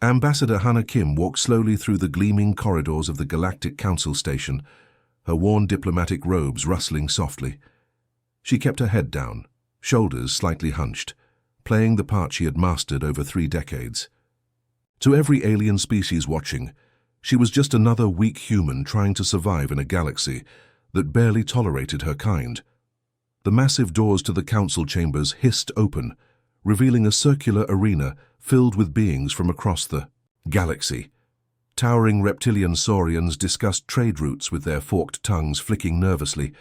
Ambassador Hannah Kim walked slowly through the gleaming corridors of the Galactic Council Station, her worn diplomatic robes rustling softly. She kept her head down, shoulders slightly hunched, playing the part she had mastered over 3 decades. To every alien species watching, she was just another weak human trying to survive in a galaxy that barely tolerated her kind. The massive doors to the council chambers hissed open, revealing a circular arena filled with beings from across the galaxy. Towering reptilian saurians discussed trade routes with their forked tongues flicking nervously.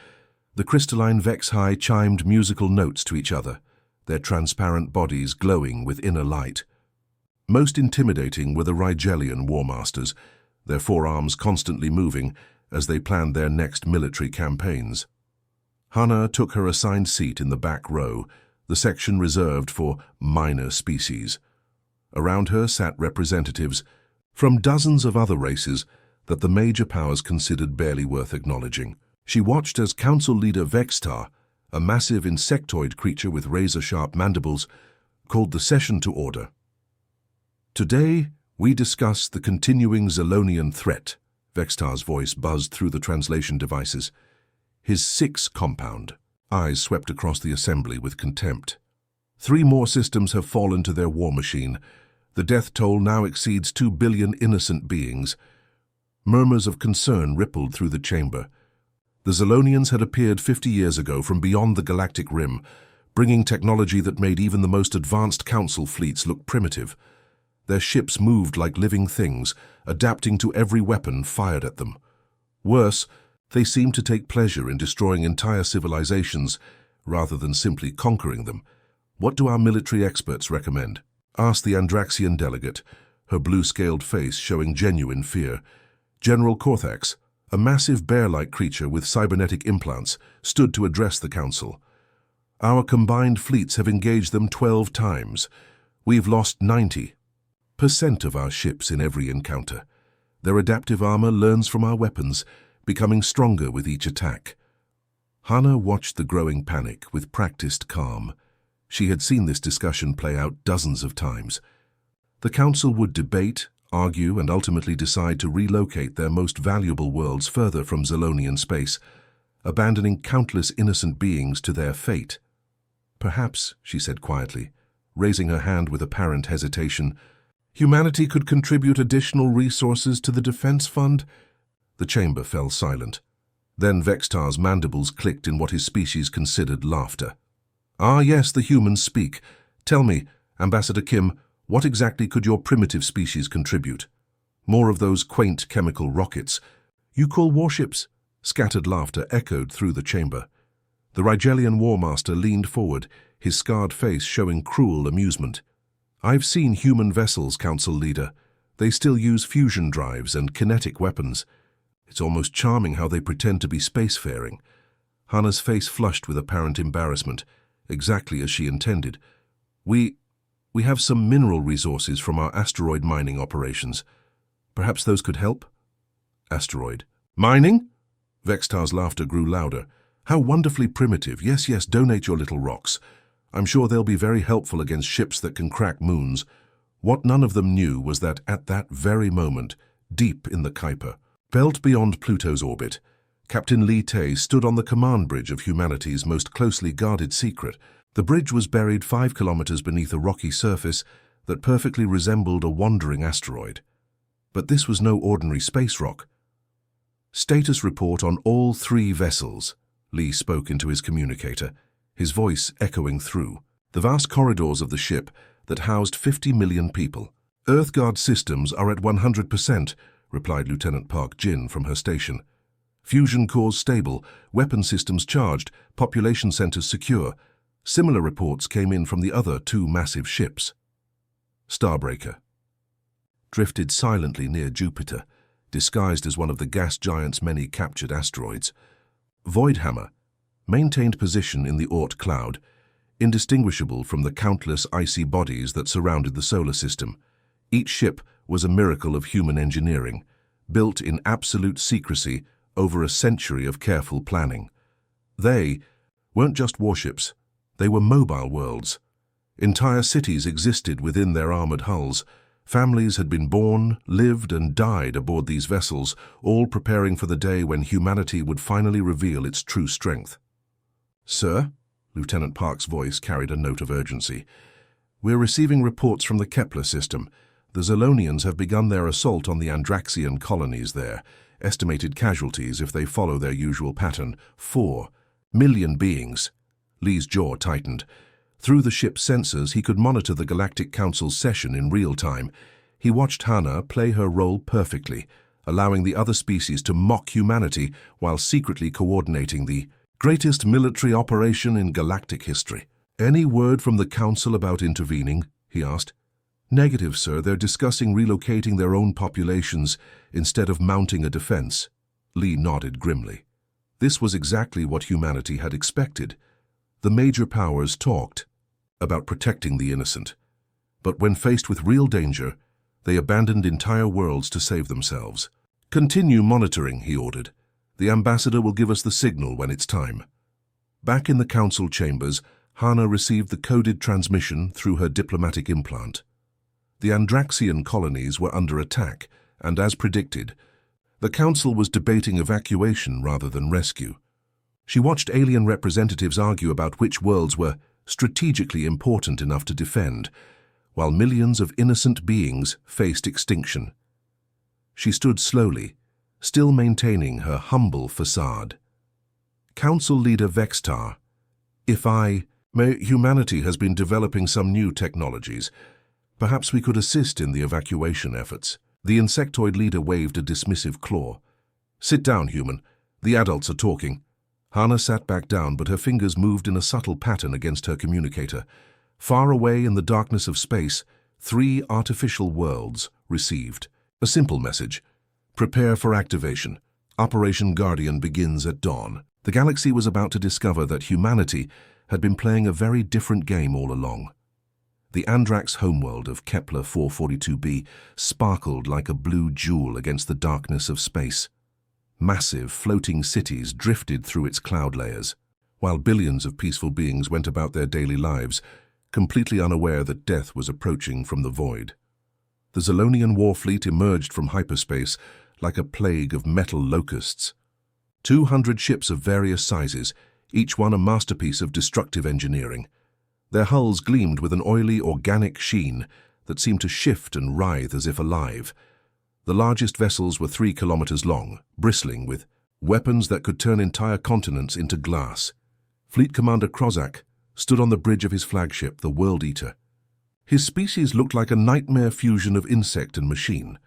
The crystalline Vex-High chimed musical notes to each other, their transparent bodies glowing with inner light. Most intimidating were the Rigelian War Masters, their forearms constantly moving as they planned their next military campaigns. Hannah took her assigned seat in the back row, the section reserved for minor species. Around her sat representatives from dozens of other races that the major powers considered barely worth acknowledging. She watched as Council Leader Vextar, a massive insectoid creature with razor-sharp mandibles, called the session to order. Today, we discuss the continuing Zolonian threat, Vextar's voice buzzed through the translation devices. His 6 compound. Eyes swept across the assembly with contempt. 3 more systems have fallen to their war machine. The death toll now exceeds 2 billion innocent beings. Murmurs of concern rippled through the chamber. The Zolonians had appeared 50 years ago from beyond the galactic rim, bringing technology that made even the most advanced council fleets look primitive. Their ships moved like living things, adapting to every weapon fired at them. Worse, they seemed to take pleasure in destroying entire civilizations rather than simply conquering them. What do our military experts recommend? Asked the Andraxian delegate, her blue-scaled face showing genuine fear. General Corthax, a massive bear-like creature with cybernetic implants, stood to address the council. Our combined fleets have engaged them 12 times. We've lost 90% of our ships in every encounter. Their adaptive armor learns from our weapons, becoming stronger with each attack. Hannah watched the growing panic with practiced calm. She had seen this discussion play out dozens of times. The council would debate, argue, and ultimately decide to relocate their most valuable worlds further from Zolonian space, abandoning countless innocent beings to their fate. Perhaps, she said quietly, raising her hand with apparent hesitation, humanity could contribute additional resources to the defense fund. The chamber fell silent. Then Vextar's mandibles clicked in what his species considered laughter. Ah yes, the humans speak. Tell me, Ambassador Kim, what exactly could your primitive species contribute? More of those quaint chemical rockets. You call warships? Scattered laughter echoed through the chamber. The Rigelian War Master leaned forward, his scarred face showing cruel amusement. I've seen human vessels, Council Leader. They still use fusion drives and kinetic weapons. It's almost charming how they pretend to be spacefaring. Hannah's face flushed with apparent embarrassment, exactly as she intended. We have some mineral resources from our asteroid mining operations. Perhaps those could help? Asteroid. Mining? Vextar's laughter grew louder. How wonderfully primitive. Yes, yes, donate your little rocks. I'm sure they'll be very helpful against ships that can crack moons. What none of them knew was that at that very moment, deep in the Kuiper, belt beyond Pluto's orbit, Captain Lee Tay stood on the command bridge of humanity's most closely guarded secret. The bridge was buried 5 kilometers beneath a rocky surface that perfectly resembled a wandering asteroid. But this was no ordinary space rock. Status report on all 3 vessels, Lee spoke into his communicator, his voice echoing through the vast corridors of the ship that housed 50 million people. Earthguard systems are at 100%, replied Lieutenant Park Jin from her station. Fusion cores stable, weapon systems charged, population centers secure. Similar reports came in from the other 2 massive ships. Starbreaker drifted silently near Jupiter, disguised as one of the gas giant's many captured asteroids. Voidhammer maintained position in the Oort cloud, indistinguishable from the countless icy bodies that surrounded the solar system. Each ship was a miracle of human engineering, built in absolute secrecy over a century of careful planning. They weren't just warships, they were mobile worlds. Entire cities existed within their armored hulls, Families had been born, lived, and died aboard these vessels, all preparing for the day when humanity would finally reveal its true strength. "Sir?" Lieutenant Park's voice carried a note of urgency. "We're receiving reports from the Kepler system. The Zolonians have begun their assault on the Andraxian colonies there. Estimated casualties, if they follow their usual pattern, 4 million beings." Lee's jaw tightened. Through the ship's sensors, he could monitor the Galactic Council's session in real time. He watched Hana play her role perfectly, allowing the other species to mock humanity while secretly coordinating the greatest military operation in galactic history. "Any word from the Council about intervening?" he asked. "Negative, sir. They're discussing relocating their own populations instead of mounting a defense." Lee nodded grimly. This was exactly what humanity had expected. The major powers talked about protecting the innocent, but when faced with real danger, they abandoned entire worlds to save themselves. "Continue monitoring," he ordered. "The ambassador will give us the signal when it's time." Back in the council chambers, Hana received the coded transmission through her diplomatic implant. The Andraxian colonies were under attack, and as predicted, the council was debating evacuation rather than rescue. She watched alien representatives argue about which worlds were strategically important enough to defend, while millions of innocent beings faced extinction. She stood slowly, still maintaining her humble facade. Council leader Vextar, humanity has been developing some new technologies. Perhaps we could assist in the evacuation efforts." The insectoid leader waved a dismissive claw. "Sit down, human. The adults are talking." Hana sat back down, but her fingers moved in a subtle pattern against her communicator. Far away in the darkness of space, 3 artificial worlds received a simple message: "Prepare for activation. Operation Guardian begins at dawn." The galaxy was about to discover that humanity had been playing a very different game all along. The Andrax homeworld of Kepler 442b sparkled like a blue jewel against the darkness of space. Massive, floating cities drifted through its cloud layers, while billions of peaceful beings went about their daily lives, completely unaware that death was approaching from the void. The Zolonian war fleet emerged from hyperspace like a plague of metal locusts. 200 ships of various sizes, each one a masterpiece of destructive engineering. Their hulls gleamed with an oily, organic sheen that seemed to shift and writhe as if alive. The largest vessels were 3 kilometers long, bristling with weapons that could turn entire continents into glass. Fleet Commander Krozak stood on the bridge of his flagship, the World Eater. His species looked like a nightmare fusion of insect and machine,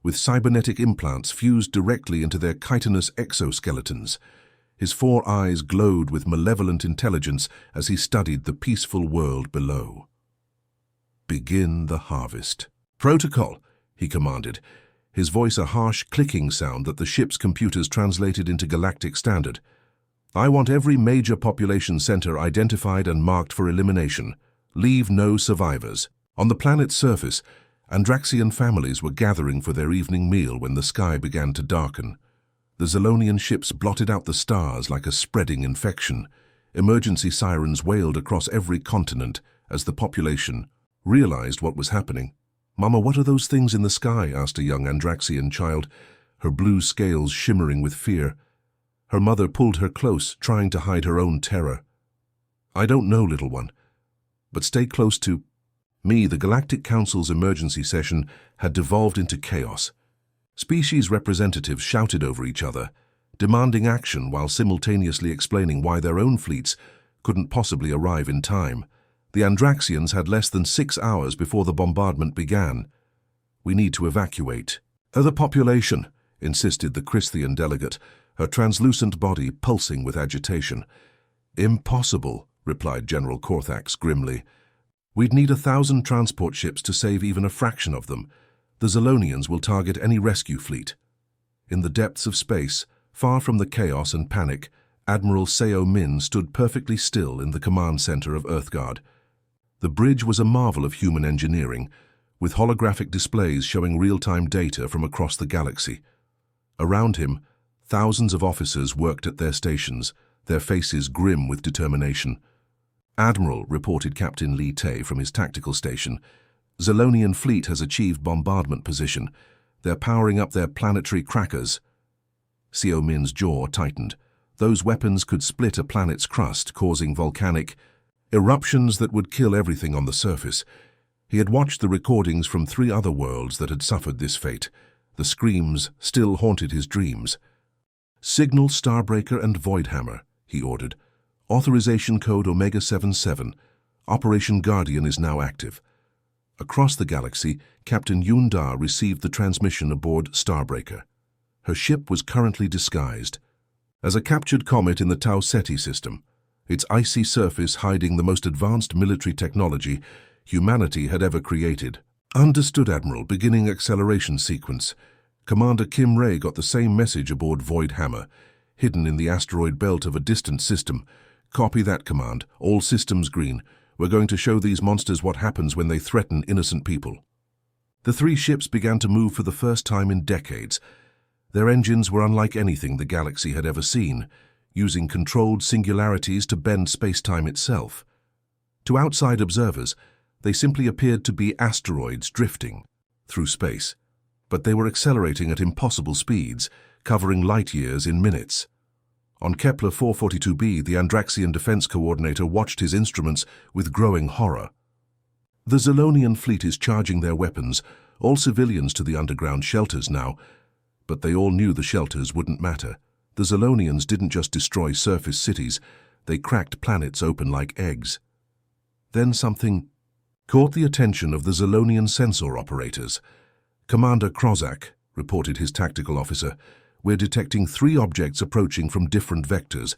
with cybernetic implants fused directly into their chitinous exoskeletons. His 4 eyes glowed with malevolent intelligence as he studied the peaceful world below. "Begin the harvest." "Protocol," he commanded, his voice a harsh clicking sound that the ship's computers translated into galactic standard. "I want every major population center identified and marked for elimination. Leave no survivors." On the planet's surface, Andraxian families were gathering for their evening meal when the sky began to darken. The Zolonian ships blotted out the stars like a spreading infection. Emergency sirens wailed across every continent as the population realized what was happening. "Mama, what are those things in the sky?" asked a young Andraxian child, her blue scales shimmering with fear. Her mother pulled her close, trying to hide her own terror. "I don't know, little one, but stay close to me." The Galactic Council's emergency session had devolved into chaos. Species representatives shouted over each other, demanding action while simultaneously explaining why their own fleets couldn't possibly arrive in time. The Andraxians had less than 6 hours before the bombardment began. "We need to evacuate." "The population," insisted the Christhian delegate, her translucent body pulsing with agitation. "Impossible," replied General Korthax grimly. "We'd need 1,000 transport ships to save even a fraction of them. The Zolonians will target any rescue fleet." In the depths of space, far from the chaos and panic, Admiral Seo Min stood perfectly still in the command center of Earthguard. The bridge was a marvel of human engineering, with holographic displays showing real-time data from across the galaxy. Around him, thousands of officers worked at their stations, their faces grim with determination. "Admiral," reported Captain Li Tay from his tactical station, Zolonian fleet has achieved bombardment position. They're powering up their planetary crackers. Seo Min's jaw tightened. Those weapons could split a planet's crust, causing volcanic eruptions that would kill everything on the surface. He had watched the recordings from 3 other worlds that had suffered this fate. The screams still haunted his dreams. "Signal Starbreaker and Voidhammer," he ordered. "Authorization code Omega-77. Operation Guardian is now active." Across the galaxy, Captain Yun Da received the transmission aboard Starbreaker. Her ship was currently disguised as a captured comet in the Tau Ceti system, its icy surface hiding the most advanced military technology humanity had ever created. "Understood, Admiral. Beginning acceleration sequence." Commander Kim Ray got the same message aboard Voidhammer, hidden in the asteroid belt of a distant system. "Copy that, Command. All systems green. We're going to show these monsters what happens when they threaten innocent people." The 3 ships began to move for the first time in decades. Their engines were unlike anything the galaxy had ever seen, using controlled singularities to bend space-time itself. To outside observers, they simply appeared to be asteroids drifting through space. But they were accelerating at impossible speeds, covering light-years in minutes. On Kepler 442b, the Andraxian defense coordinator watched his instruments with growing horror. "The Zolonian fleet is charging their weapons, all civilians to the underground shelters now." But they all knew the shelters wouldn't matter. The Zolonians didn't just destroy surface cities, they cracked planets open like eggs. Then something caught the attention of the Zolonian sensor operators. "Commander Krozak," reported his tactical officer, "we're detecting 3 objects approaching from different vectors.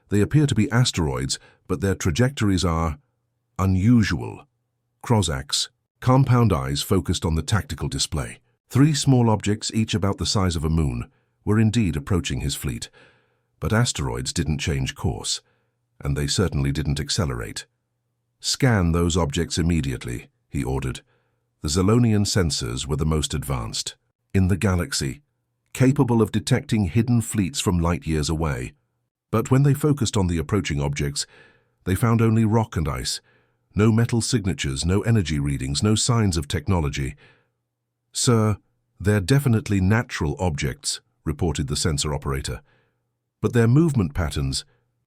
They appear to be asteroids, but their trajectories are unusual." Krozak's compound eyes focused on the tactical display. 3 small objects, each about the size of a moon, were indeed approaching his fleet. But asteroids didn't change course, and they certainly didn't accelerate. "Scan those objects immediately," he ordered. The Zolonian sensors were the most advanced in the galaxy, capable of detecting hidden fleets from light-years away. But when they focused on the approaching objects, they found only rock and ice. No metal signatures, no energy readings, no signs of technology. "Sir, they're definitely natural objects," reported the sensor operator. "But their movement patterns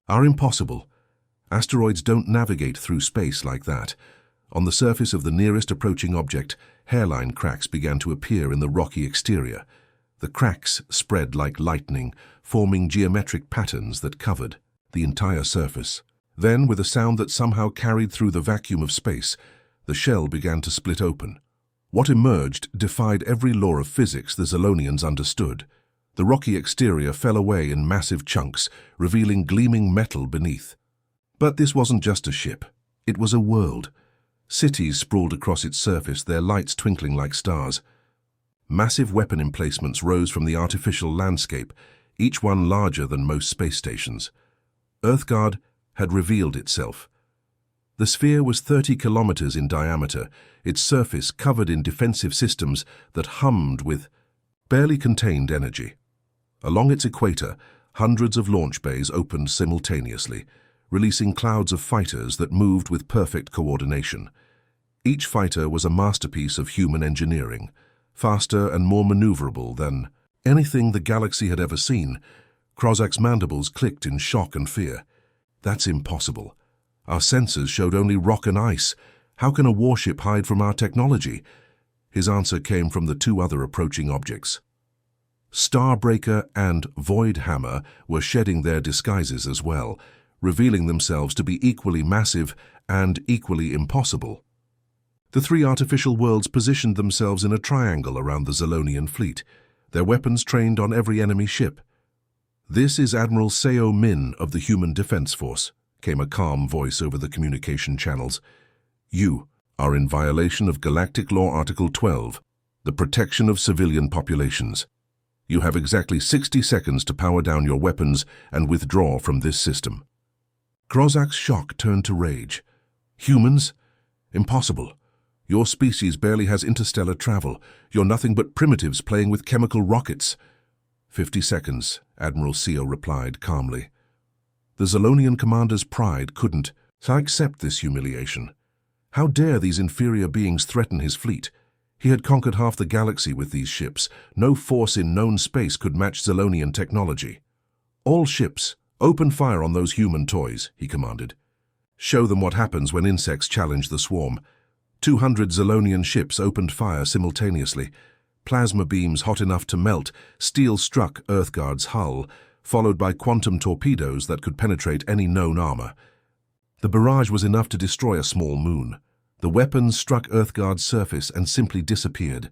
are impossible. Asteroids don't navigate through space like that." On the surface of the nearest approaching object, hairline cracks began to appear in the rocky exterior. The cracks spread like lightning, forming geometric patterns that covered the entire surface. Then, with a sound that somehow carried through the vacuum of space, the shell began to split open. What emerged defied every law of physics the Zolonians understood. The rocky exterior fell away in massive chunks, revealing gleaming metal beneath. But this wasn't just a ship. It was a world. Cities sprawled across its surface, their lights twinkling like stars. Massive weapon emplacements rose from the artificial landscape, each one larger than most space stations. Earthguard had revealed itself. The sphere was 30 kilometers in diameter, its surface covered in defensive systems that hummed with barely contained energy. Along its equator, hundreds of launch bays opened simultaneously, releasing clouds of fighters that moved with perfect coordination. Each fighter was a masterpiece of human engineering, faster and more maneuverable than anything the galaxy had ever seen. Krozak's mandibles clicked in shock and fear. "That's impossible. Our sensors showed only rock and ice. How can a warship hide from our technology?" His answer came from the 2 other approaching objects. Starbreaker and Voidhammer were shedding their disguises as well, revealing themselves to be equally massive and equally impossible. The 3 artificial worlds positioned themselves in a triangle around the Zolonian fleet, their weapons trained on every enemy ship. "This is Admiral Seo Min of the Human Defense Force," came a calm voice over the communication channels. "You are in violation of Galactic Law Article 12, the protection of civilian populations. You have exactly 60 seconds to power down your weapons and withdraw from this system." Krozak's shock turned to rage. "Humans? Impossible. Your species barely has interstellar travel. You're nothing but primitives playing with chemical rockets." 50 seconds, Admiral Seo replied calmly. The Zolonian commander's pride couldn't accept this humiliation. How dare these inferior beings threaten his fleet? He had conquered half the galaxy with these ships. No force in known space could match Zolonian technology. All ships, open fire on those human toys, he commanded. Show them what happens when insects challenge the swarm. 200 Zolonian ships opened fire simultaneously. Plasma beams hot enough to melt steel struck Earthguard's hull, followed by quantum torpedoes that could penetrate any known armor. The barrage was enough to destroy a small moon. The weapons struck Earthguard's surface and simply disappeared.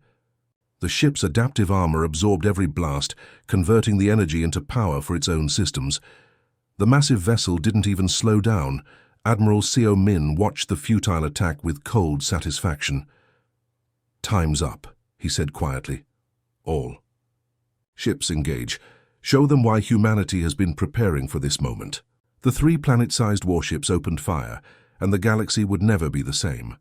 The ship's adaptive armor absorbed every blast, converting the energy into power for its own systems. The massive vessel didn't even slow down. Admiral Seo Min watched the futile attack with cold satisfaction. "Time's up," he said quietly. "All ships engage. Show them why humanity has been preparing for this moment." The 3 planet-sized warships opened fire, and the galaxy would never be the same.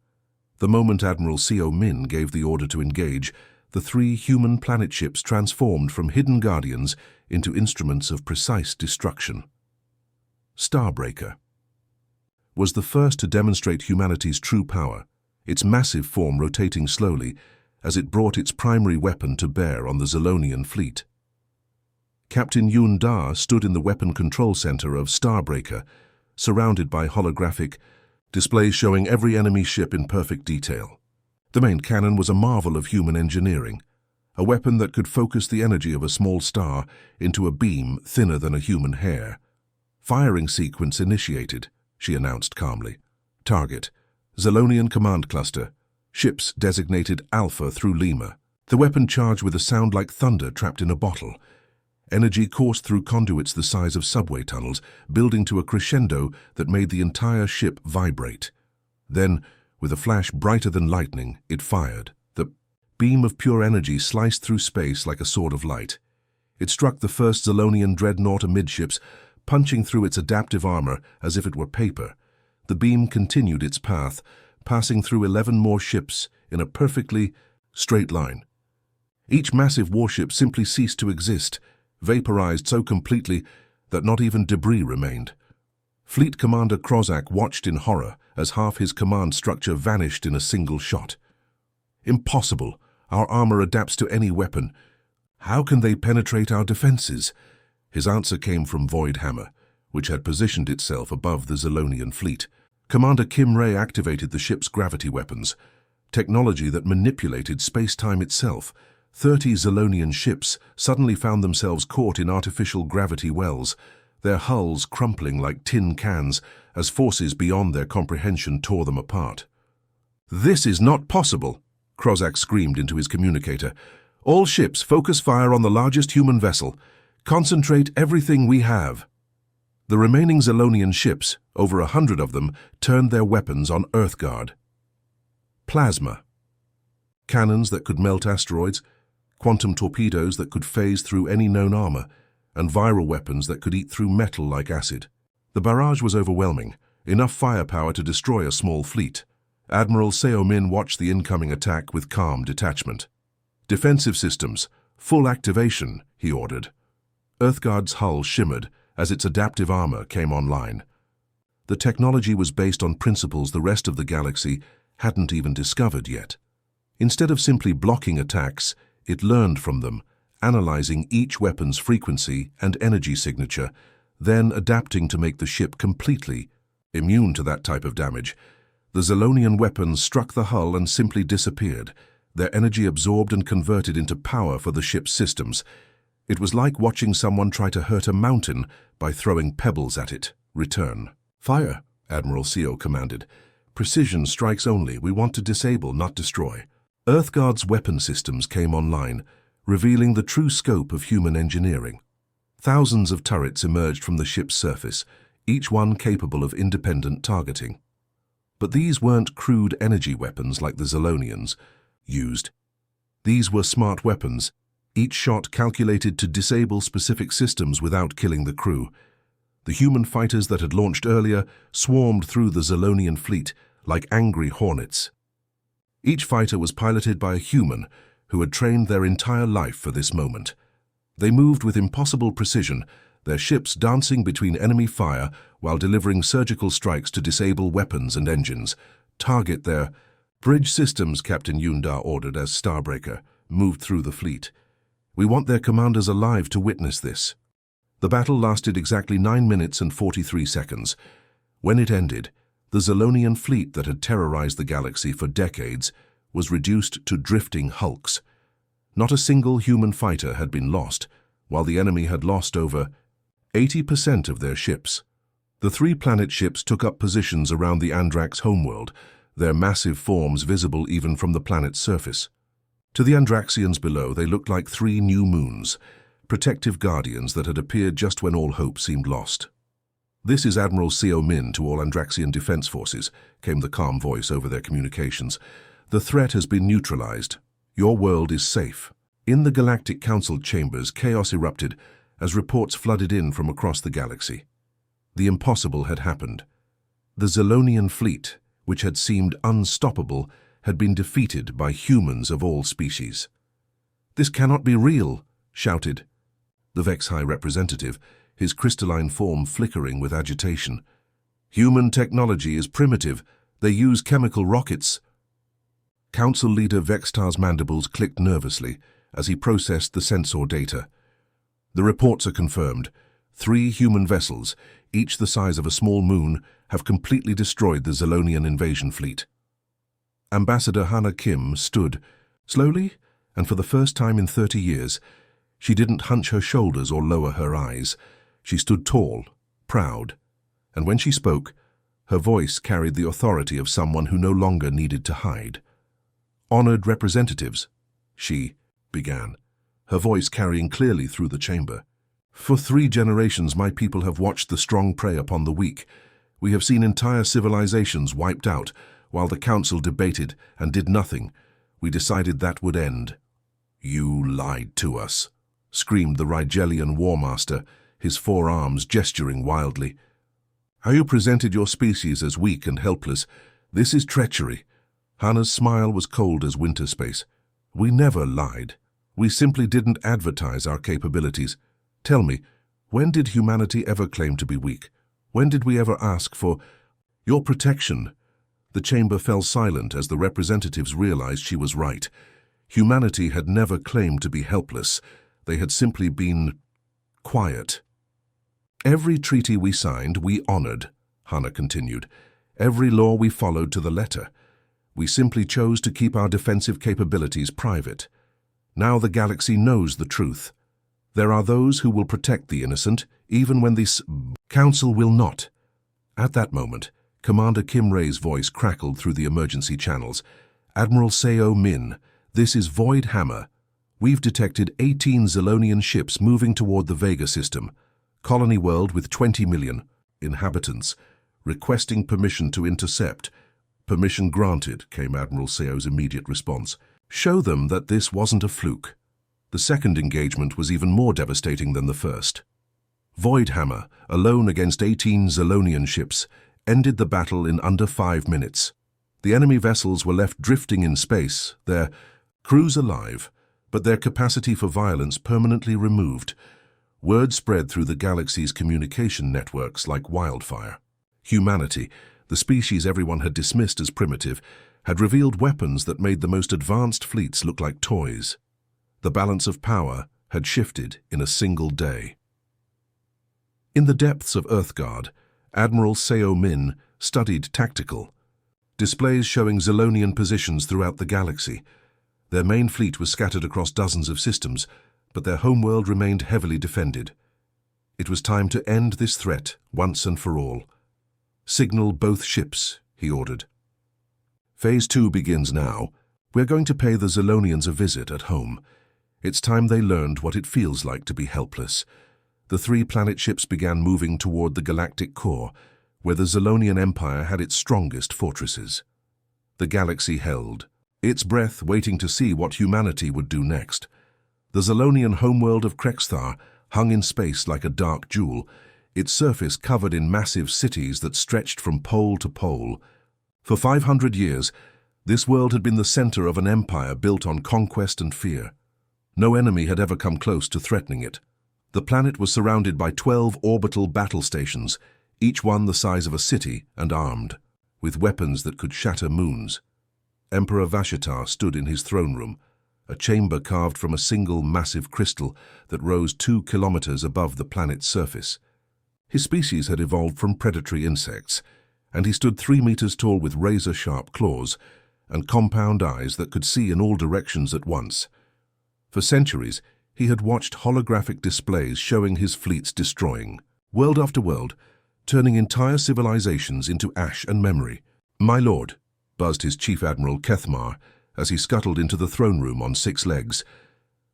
The moment Admiral Seo Min gave the order to engage, the 3 human planet ships transformed from hidden guardians into instruments of precise destruction. Starbreaker was the first to demonstrate humanity's true power, its massive form rotating slowly as it brought its primary weapon to bear on the Zolonian fleet. Captain Yoon Da stood in the weapon control center of Starbreaker, surrounded by holographic displays showing every enemy ship in perfect detail. The main cannon was a marvel of human engineering, a weapon that could focus the energy of a small star into a beam thinner than a human hair. "Firing sequence initiated," she announced calmly. "Target: Zolonian Command Cluster. Ships designated Alpha through Lima." The weapon charged with a sound like thunder trapped in a bottle. Energy coursed through conduits the size of subway tunnels, building to a crescendo that made the entire ship vibrate. Then, with a flash brighter than lightning, it fired. The beam of pure energy sliced through space like a sword of light. It struck the first Zolonian dreadnought amidships, punching through its adaptive armor as if it were paper. The beam continued its path, passing through 11 more ships in a perfectly straight line. Each massive warship simply ceased to exist, vaporized so completely that not even debris remained. Fleet Commander Krozak watched in horror as half his command structure vanished in a single shot. "Impossible. Our armor adapts to any weapon. How can they penetrate our defenses?" His answer came from Void Hammer, which had positioned itself above the Zolonian fleet. Commander Kim Ray activated the ship's gravity weapons, technology that manipulated space-time itself. 30 Zolonian ships suddenly found themselves caught in artificial gravity wells, their hulls crumpling like tin cans as forces beyond their comprehension tore them apart. "This is not possible," Krozak screamed into his communicator. "All ships focus fire on the largest human vessel. Concentrate everything we have." The remaining Zolonian ships, over 100 of them, turned their weapons on Earthguard. Plasma. Cannons that could melt asteroids, quantum torpedoes that could phase through any known armor, and viral weapons that could eat through metal like acid. The barrage was overwhelming, enough firepower to destroy a small fleet. Admiral Seo Min watched the incoming attack with calm detachment. "Defensive systems, full activation," he ordered. Earthguard's hull shimmered as its adaptive armor came online. The technology was based on principles the rest of the galaxy hadn't even discovered yet. Instead of simply blocking attacks, it learned from them, analyzing each weapon's frequency and energy signature, then adapting to make the ship completely immune to that type of damage. The Zolonian weapons struck the hull and simply disappeared, their energy absorbed and converted into power for the ship's systems. It was like watching someone try to hurt a mountain by throwing pebbles at it. "Return." "Fire," Admiral Seo commanded. "Precision strikes only. We want to disable, not destroy." Earthguard's weapon systems came online, revealing the true scope of human engineering. Thousands of turrets emerged from the ship's surface, each one capable of independent targeting. But these weren't crude energy weapons like the Zolonians used. These were smart weapons, each shot calculated to disable specific systems without killing the crew. The human fighters that had launched earlier swarmed through the Zolonian fleet like angry hornets. Each fighter was piloted by a human who had trained their entire life for this moment. They moved with impossible precision, their ships dancing between enemy fire while delivering surgical strikes to disable weapons and engines. Target their bridge systems, Captain Yundar ordered as Starbreaker moved through the fleet. We want their commanders alive to witness this. The battle lasted exactly 9 minutes and 43 seconds. When it ended, the Zolonian fleet that had terrorized the galaxy for decades was reduced to drifting hulks. Not a single human fighter had been lost, while the enemy had lost over 80% of their ships. The 3 planet ships took up positions around the Andrax homeworld, their massive forms visible even from the planet's surface. To the Andraxians below, they looked like 3 new moons, protective guardians that had appeared just when all hope seemed lost. "This is Admiral Seo Min to all Andraxian defense forces," came the calm voice over their communications. "The threat has been neutralized. Your world is safe." In the Galactic Council chambers, chaos erupted as reports flooded in from across the galaxy. The impossible had happened. The Zolonian fleet, which had seemed unstoppable, had been defeated by humans of all species. "This cannot be real," shouted the Vex High Representative, his crystalline form flickering with agitation. "Human technology is primitive. They use chemical rockets." Council leader Vextar's mandibles clicked nervously as he processed the sensor data. "The reports are confirmed. 3 human vessels, each the size of a small moon, have completely destroyed the Zolonian invasion fleet." Ambassador Hannah Kim stood, slowly, and for the first time in 30 years. She didn't hunch her shoulders or lower her eyes. She stood tall, proud, and when she spoke, her voice carried the authority of someone who no longer needed to hide. "Honored representatives," she began, her voice carrying clearly through the chamber. "For 3 generations my people have watched the strong prey upon the weak. We have seen entire civilizations wiped out, while the Council debated and did nothing. We decided that would end." "You lied to us," screamed the Rigelian War Master, his 4 arms gesturing wildly. "How you presented your species as weak and helpless. This is treachery." Hannah's smile was cold as winter space. "We never lied. We simply didn't advertise our capabilities. Tell me, when did humanity ever claim to be weak? When did we ever ask for your protection?" The chamber fell silent as the representatives realized she was right. Humanity had never claimed to be helpless. They had simply been quiet. "Every treaty we signed, we honored," Hannah continued. "Every law we followed to the letter. We simply chose to keep our defensive capabilities private. Now the galaxy knows the truth. There are those who will protect the innocent, even when this Council will not." At that moment, Commander Kim Ray's voice crackled through the emergency channels. "Admiral Seo Min, this is Void Hammer. We've detected 18 Zolonian ships moving toward the Vega system, colony world with 20 million inhabitants, requesting permission to intercept." "Permission granted," came Admiral Seo's immediate response. "Show them that this wasn't a fluke." The second engagement was even more devastating than the first. Void Hammer, alone against 18 Zolonian ships, ended the battle in under 5 minutes. The enemy vessels were left drifting in space, their crews alive, but their capacity for violence permanently removed. Word spread through the galaxy's communication networks like wildfire. Humanity, the species everyone had dismissed as primitive, had revealed weapons that made the most advanced fleets look like toys. The balance of power had shifted in a single day. In the depths of Earthguard, Admiral Seo Min studied tactical displays showing Zolonian positions throughout the galaxy. Their main fleet was scattered across dozens of systems, but their homeworld remained heavily defended. It was time to end this threat once and for all. "Signal both ships," he ordered. "Phase 2 begins now. We're going to pay the Zolonians a visit at home. It's time they learned what it feels like to be helpless." The 3 planet ships began moving toward the galactic core, where the Zolonian Empire had its strongest fortresses. The galaxy held, its breath waiting to see what humanity would do next. The Zolonian homeworld of Krexthar hung in space like a dark jewel, its surface covered in massive cities that stretched from pole to pole. For 500 years, this world had been the center of an empire built on conquest and fear. No enemy had ever come close to threatening it. The planet was surrounded by 12 orbital battle stations, each one the size of a city and armed. with weapons that could shatter moons. Emperor Vashitar stood in his throne room, a chamber carved from a single massive crystal that rose 2 kilometers above the planet's surface. His species had evolved from predatory insects, and he stood 3 meters tall with razor-sharp claws and compound eyes that could see in all directions at once. For centuries, he had watched holographic displays showing his fleets destroying, world after world, turning entire civilizations into ash and memory. "My lord," buzzed his Chief Admiral Kethmar as he scuttled into the throne room on 6 legs.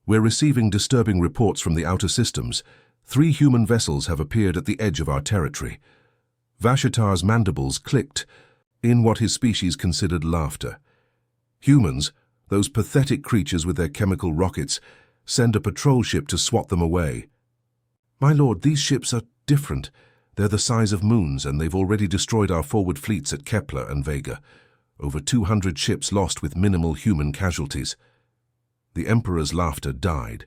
"We're receiving disturbing reports from the outer systems. 3 human vessels have appeared at the edge of our territory." Vashitar's mandibles clicked in what his species considered laughter. Humans, those pathetic creatures with their chemical rockets, send a patrol ship to swat them away. "My lord, these ships are different. They're the size of moons, and they've already destroyed our forward fleets at Kepler and Vega. Over 200 ships lost with minimal human casualties." The Emperor's laughter died.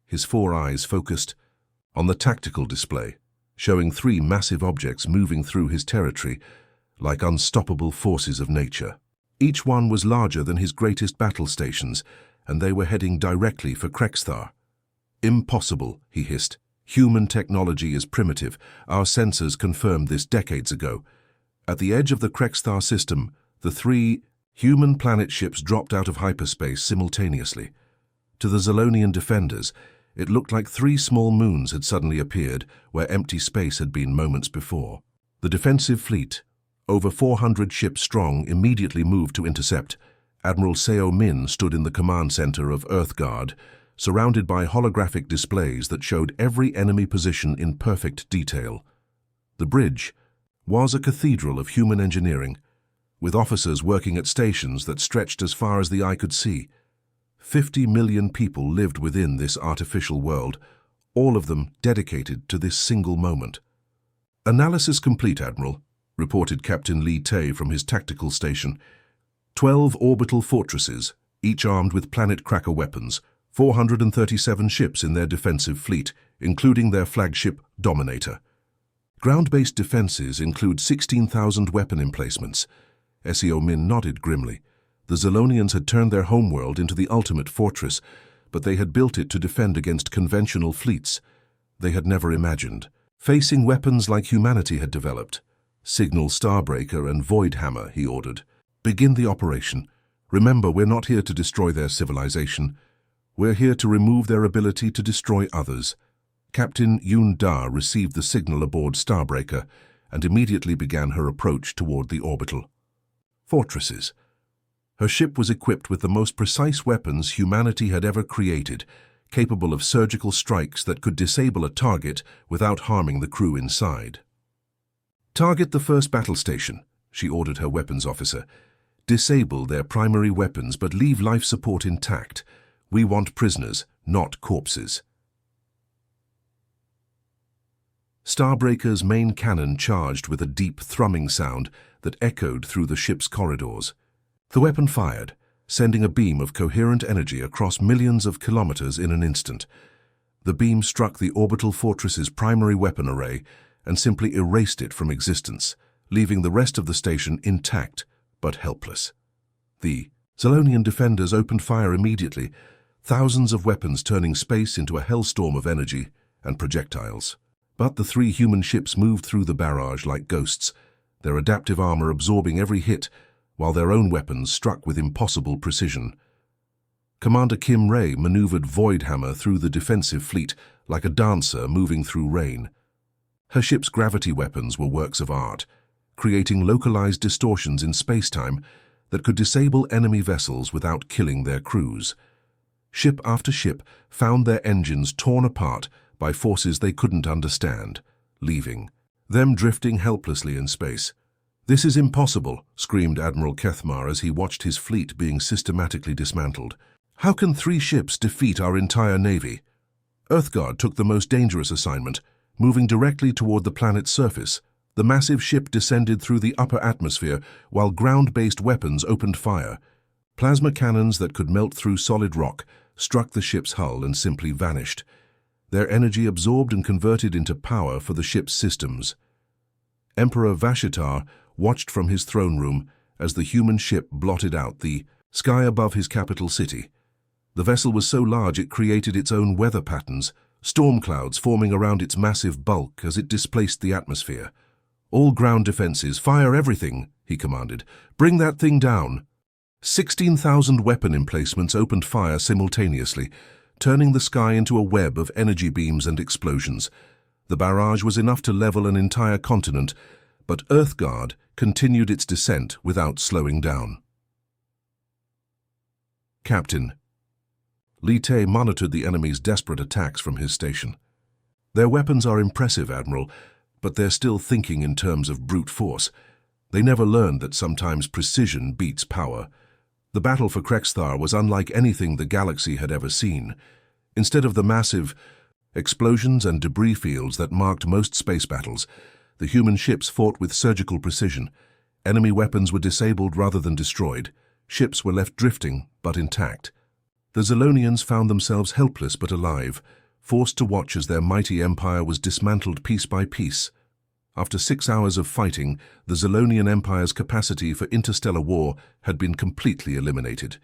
His 4 eyes focused on the tactical display, showing 3 massive objects moving through his territory like unstoppable forces of nature. Each one was larger than his greatest battle stations, and they were heading directly for Krexthar. "Impossible," he hissed. "Human technology is primitive. Our sensors confirmed this decades ago." At the edge of the Krexthar system, the 3 human planet ships dropped out of hyperspace simultaneously. To the Zolonian defenders, it looked like 3 small moons had suddenly appeared where empty space had been moments before. The defensive fleet, over 400 ships strong, immediately moved to intercept. Admiral Seo Min stood in the command center of Earthguard, surrounded by holographic displays that showed every enemy position in perfect detail. The bridge was a cathedral of human engineering, with officers working at stations that stretched as far as the eye could see. 50 million people lived within this artificial world, all of them dedicated to this single moment. "Analysis complete, Admiral," reported Captain Li Tay from his tactical station. 12 orbital fortresses, each armed with planet cracker weapons, 437 ships in their defensive fleet, including their flagship Dominator. Ground-based defenses include 16,000 weapon emplacements. Seo Min nodded grimly. The Zolonians had turned their homeworld into the ultimate fortress, but they had built it to defend against conventional fleets. They had never imagined facing weapons like humanity had developed. "Signal Starbreaker and Voidhammer," he ordered. "Begin the operation. Remember, we're not here to destroy their civilization. We're here to remove their ability to destroy others." Captain Yoon Da received the signal aboard Starbreaker and immediately began her approach toward the orbital fortresses. Her ship was equipped with the most precise weapons humanity had ever created, capable of surgical strikes that could disable a target without harming the crew inside. "Target the first battle station," she ordered her weapons officer. "Disable their primary weapons, but leave life support intact. We want prisoners, not corpses." Starbreaker's main cannon charged with a deep thrumming sound that echoed through the ship's corridors. The weapon fired, sending a beam of coherent energy across millions of kilometers in an instant. The beam struck the orbital fortress's primary weapon array and simply erased it from existence, leaving the rest of the station intact but helpless. The Zolonian defenders opened fire immediately, thousands of weapons turning space into a hellstorm of energy and projectiles. But the 3 human ships moved through the barrage like ghosts, their adaptive armor absorbing every hit, while their own weapons struck with impossible precision. Commander Kim Ray maneuvered Voidhammer through the defensive fleet like a dancer moving through rain. Her ship's gravity weapons were works of art, creating localized distortions in space-time that could disable enemy vessels without killing their crews. Ship after ship found their engines torn apart by forces they couldn't understand, leaving them drifting helplessly in space. "This is impossible," screamed Admiral Kethmar as he watched his fleet being systematically dismantled. "How can 3 ships defeat our entire navy?" Earthguard took the most dangerous assignment, moving directly toward the planet's surface. The massive ship descended through the upper atmosphere while ground-based weapons opened fire. Plasma cannons that could melt through solid rock struck the ship's hull and simply vanished, their energy absorbed and converted into power for the ship's systems. Emperor Vashitar watched from his throne room as the human ship blotted out the sky above his capital city. The vessel was so large it created its own weather patterns, storm clouds forming around its massive bulk as it displaced the atmosphere. "All ground defenses, fire everything," he commanded. "Bring that thing down." 16,000 weapon emplacements opened fire simultaneously, turning the sky into a web of energy beams and explosions. The barrage was enough to level an entire continent, but Earthguard continued its descent without slowing down. Captain. Li Te monitored the enemy's desperate attacks from his station. "Their weapons are impressive, Admiral, but they're still thinking in terms of brute force. They never learned that sometimes precision beats power. The battle for Krexthar was unlike anything the galaxy had ever seen. Instead of the massive explosions and debris fields that marked most space battles, the human ships fought with surgical precision. Enemy weapons were disabled rather than destroyed. Ships were left drifting, but intact. The Zilonians found themselves helpless but alive, forced to watch as their mighty empire was dismantled piece by piece. After 6 hours of fighting, the Zilonian Empire's capacity for interstellar war had been completely eliminated.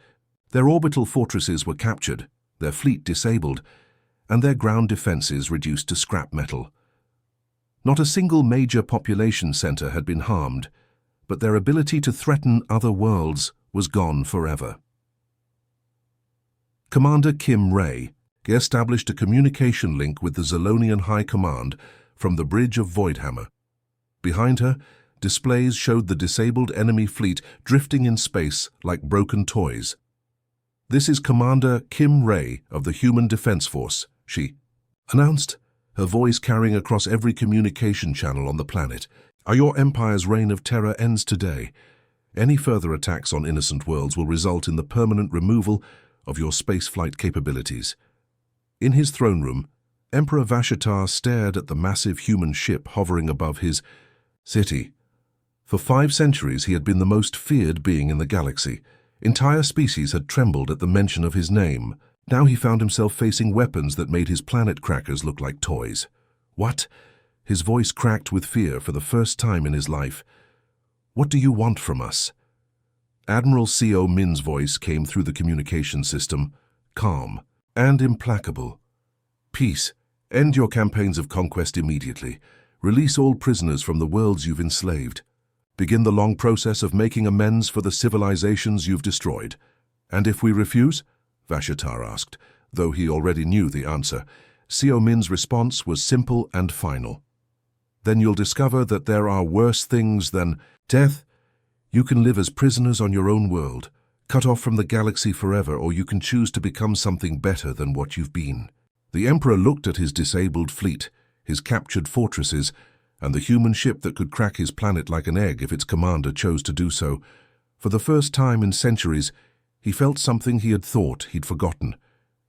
Their orbital fortresses were captured, their fleet disabled, and their ground defenses reduced to scrap metal. Not a single major population center had been harmed, but their ability to threaten other worlds was gone forever. Commander Kim Ray established a communication link with the Zilonian High Command from the bridge of Voidhammer. Behind her, displays showed the disabled enemy fleet drifting in space like broken toys. "This is Commander Kim Ray of the Human Defense Force," she announced, her voice carrying across every communication channel on the planet. "Your Empire's reign of terror ends today. Any further attacks on innocent worlds will result in the permanent removal of your spaceflight capabilities." In his throne room, Emperor Vashatar stared at the massive human ship hovering above his city. For 5 centuries he had been the most feared being in the galaxy. Entire species had trembled at the mention of his name. Now he found himself facing weapons that made his planet crackers look like toys. "What?" His voice cracked with fear for the first time in his life. "What do you want from us?" Admiral C.O. Min's voice came through the communication system, calm and implacable. "Peace. End your campaigns of conquest immediately. Release all prisoners from the worlds you've enslaved. Begin the long process of making amends for the civilizations you've destroyed." "And if we refuse?" Vashatar asked, though he already knew the answer. C.O. Min's response was simple and final. "Then you'll discover that there are worse things than death. You can live as prisoners on your own world, cut off from the galaxy forever, or you can choose to become something better than what you've been." The Emperor looked at his disabled fleet, his captured fortresses, and the human ship that could crack his planet like an egg if its commander chose to do so. For the first time in centuries, he felt something he had thought he'd forgotten: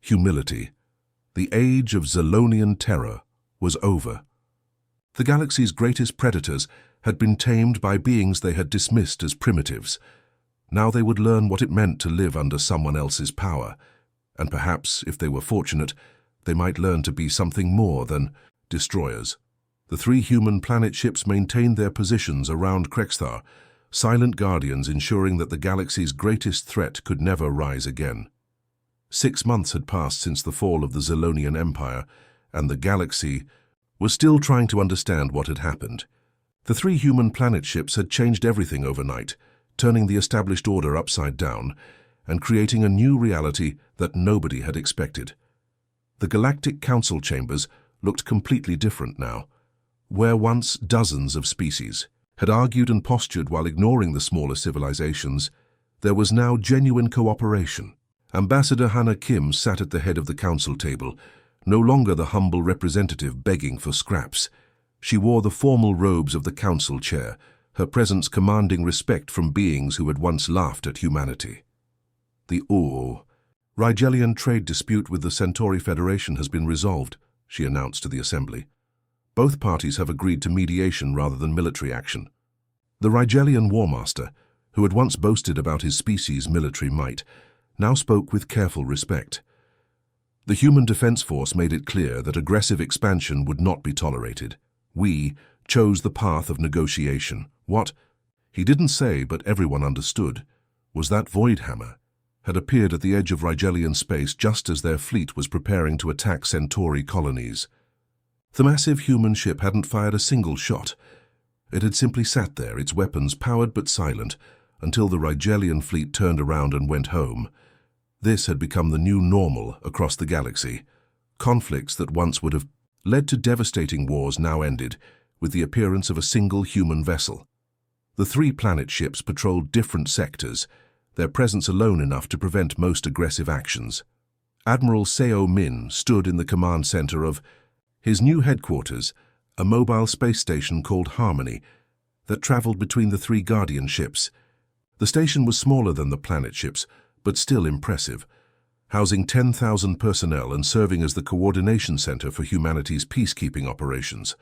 humility. The age of Zilonian terror was over. The galaxy's greatest predators had been tamed by beings they had dismissed as primitives. Now they would learn what it meant to live under someone else's power, and perhaps, if they were fortunate, they might learn to be something more than destroyers. The 3 human planet ships maintained their positions around Krexthar, silent guardians ensuring that the galaxy's greatest threat could never rise again. 6 months had passed since the fall of the Zilonian Empire, and the galaxy was still trying to understand what had happened. The 3 human planet ships had changed everything overnight, turning the established order upside down and creating a new reality that nobody had expected. The Galactic Council chambers looked completely different now. Where once dozens of species had argued and postured while ignoring the smaller civilizations, there was now genuine cooperation. Ambassador Hannah Kim sat at the head of the council table, no longer the humble representative begging for scraps. She wore the formal robes of the council chair, her presence commanding respect from beings who had once laughed at humanity. "The Rigelian trade dispute with the Centauri Federation has been resolved," she announced to the assembly. "Both parties have agreed to mediation rather than military action." The Rigelian War Master, who had once boasted about his species' military might, now spoke with careful respect. The Human Defense Force made it clear that aggressive expansion would not be tolerated. "We chose the path of negotiation." "What?" He didn't say, but everyone understood, was that Void Hammer had appeared at the edge of Rigelian space just as their fleet was preparing to attack Centauri colonies. The massive human ship hadn't fired a single shot. It had simply sat there, its weapons powered but silent, until the Rigelian fleet turned around and went home. This had become the new normal across the galaxy. Conflicts that once would have led to devastating wars now ended, with the appearance of a single human vessel. The 3 planet ships patrolled different sectors, their presence alone enough to prevent most aggressive actions. Admiral Seo Min stood in the command center of his new headquarters, a mobile space station called Harmony, that traveled between the 3 Guardian ships. The station was smaller than the planet ships, but still impressive, housing 10,000 personnel and serving as the coordination center for humanity's peacekeeping operations.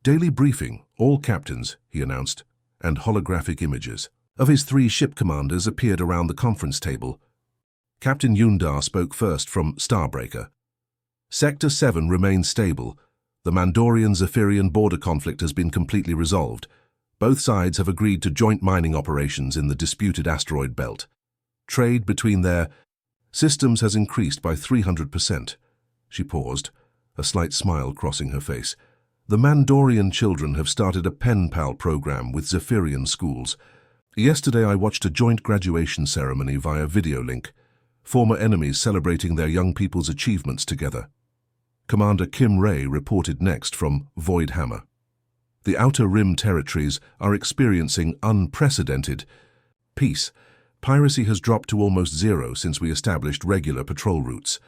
Daily briefing, all captains, he announced, and holographic images of his 3 ship commanders appeared around the conference table. Captain Yundar spoke first from Starbreaker. Sector 7 remains stable. The Mandorian-Zephyrian border conflict has been completely resolved. Both sides have agreed to joint mining operations in the disputed asteroid belt. Trade between their systems has increased by 300%. She paused, a slight smile crossing her face. The Mandorian children have started a pen pal program with Zephyrian schools. Yesterday I watched a joint graduation ceremony via video link, former enemies celebrating their young people's achievements together. Commander Kim Ray reported next from Void Hammer. The Outer Rim territories are experiencing unprecedented peace. Piracy has dropped to almost zero since we established regular patrol routes.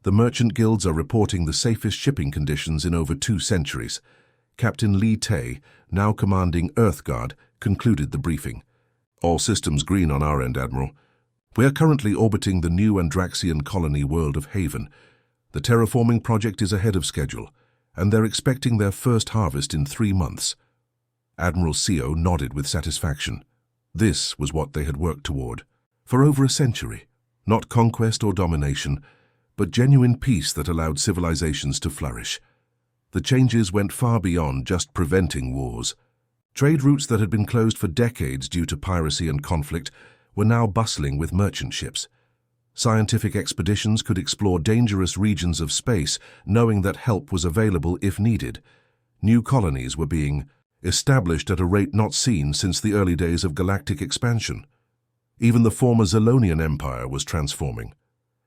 The merchant guilds are reporting the safest shipping conditions in over 2 centuries. Captain Lee Tay, now commanding Earthguard, concluded the briefing. All systems green on our end, Admiral. We are currently orbiting the new Andraxian colony world of Haven. The terraforming project is ahead of schedule, and they're expecting their first harvest in 3 months. Admiral Seo nodded with satisfaction. This was what they had worked toward for over a century. Not conquest or domination, but genuine peace that allowed civilizations to flourish. The changes went far beyond just preventing wars. Trade routes that had been closed for decades due to piracy and conflict were now bustling with merchant ships. Scientific expeditions could explore dangerous regions of space, knowing that help was available if needed. New colonies were being established at a rate not seen since the early days of galactic expansion. Even the former Zalonian Empire was transforming.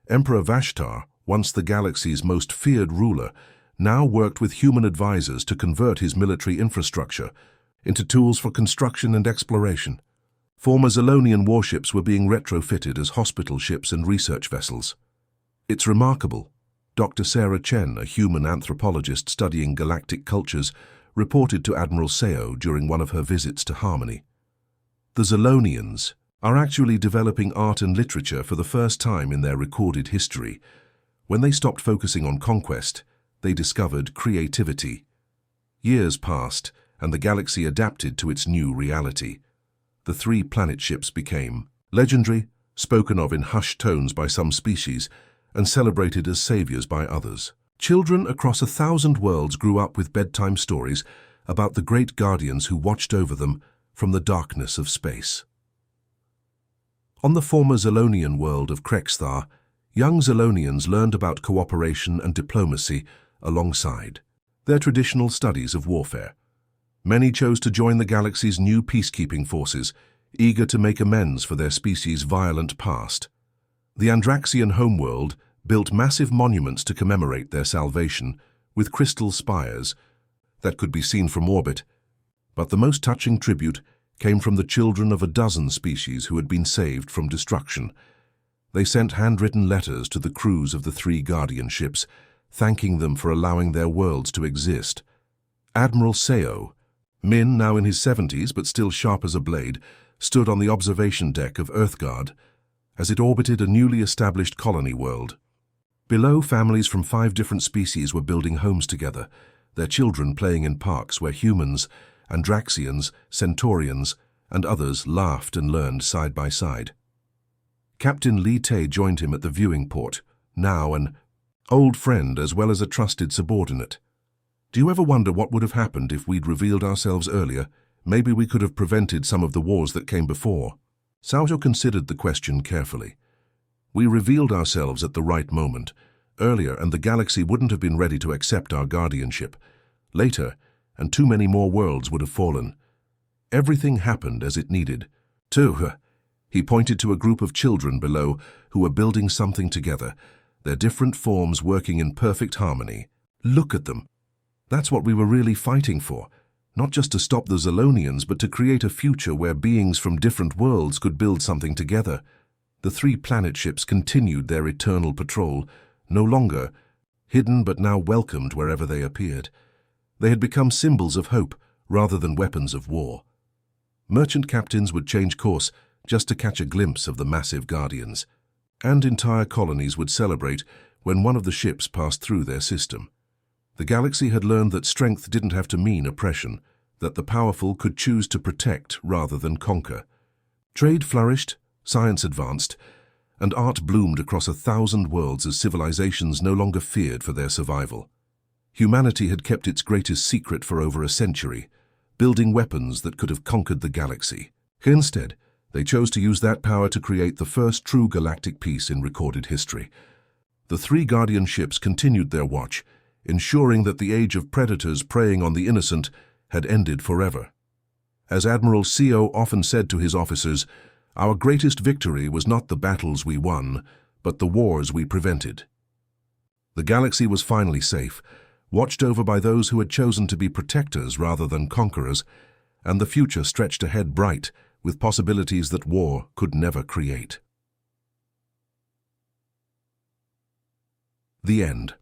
Emperor Vashtar, once the galaxy's most feared ruler, now worked with human advisors to convert his military infrastructure into tools for construction and exploration. Former Zalonian warships were being retrofitted as hospital ships and research vessels. It's remarkable. Dr. Sarah Chen, a human anthropologist studying galactic cultures, reported to Admiral Seo during one of her visits to Harmony. The Zalonians are actually developing art and literature for the first time in their recorded history. When they stopped focusing on conquest, they discovered creativity. Years passed, and the galaxy adapted to its new reality. The 3 planet ships became legendary, spoken of in hushed tones by some species, and celebrated as saviors by others. Children across 1,000 worlds grew up with bedtime stories about the great guardians who watched over them from the darkness of space. On the former Zalonian world of Krexthar, young Zalonians learned about cooperation and diplomacy alongside their traditional studies of warfare. Many chose to join the galaxy's new peacekeeping forces, eager to make amends for their species' violent past. The Andraxian homeworld built massive monuments to commemorate their salvation, with crystal spires that could be seen from orbit. But the most touching tribute came from the children of a dozen species who had been saved from destruction. They sent handwritten letters to the crews of the 3 Guardian ships, thanking them for allowing their worlds to exist. Admiral Seo, Min, now in his 70s but still sharp as a blade, stood on the observation deck of Earthguard as it orbited a newly established colony world. Below, families from 5 different species were building homes together, their children playing in parks where humans, Andraxians, Centaurians, and others laughed and learned side by side. Captain Lee Tay joined him at the viewing port, now an old friend as well as a trusted subordinate. "Do you ever wonder what would have happened if we'd revealed ourselves earlier?" Maybe we could have prevented some of the wars that came before. Cao Zhou considered the question carefully. We revealed ourselves at the right moment, earlier, and the galaxy wouldn't have been ready to accept our guardianship. Later, and too many more worlds would have fallen. Everything happened as it needed. Too. He pointed to a group of children below who were building something together, their different forms working in perfect harmony. Look at them. That's what we were really fighting for. Not just to stop the Zolonians, but to create a future where beings from different worlds could build something together. The 3 planet ships continued their eternal patrol, no longer hidden but now welcomed wherever they appeared. They had become symbols of hope rather than weapons of war. Merchant captains would change course just to catch a glimpse of the massive guardians, and entire colonies would celebrate when one of the ships passed through their system. The galaxy had learned that strength didn't have to mean oppression, that the powerful could choose to protect rather than conquer. Trade flourished, science advanced, and art bloomed across 1,000 worlds as civilizations no longer feared for their survival. Humanity had kept its greatest secret for over a century, building weapons that could have conquered the galaxy. Instead, they chose to use that power to create the first true galactic peace in recorded history. The 3 Guardian ships continued their watch, ensuring that the age of predators preying on the innocent had ended forever. As Admiral Cao often said to his officers, "Our greatest victory was not the battles we won, but the wars we prevented." The galaxy was finally safe, watched over by those who had chosen to be protectors rather than conquerors, and the future stretched ahead bright, with possibilities that war could never create. The end.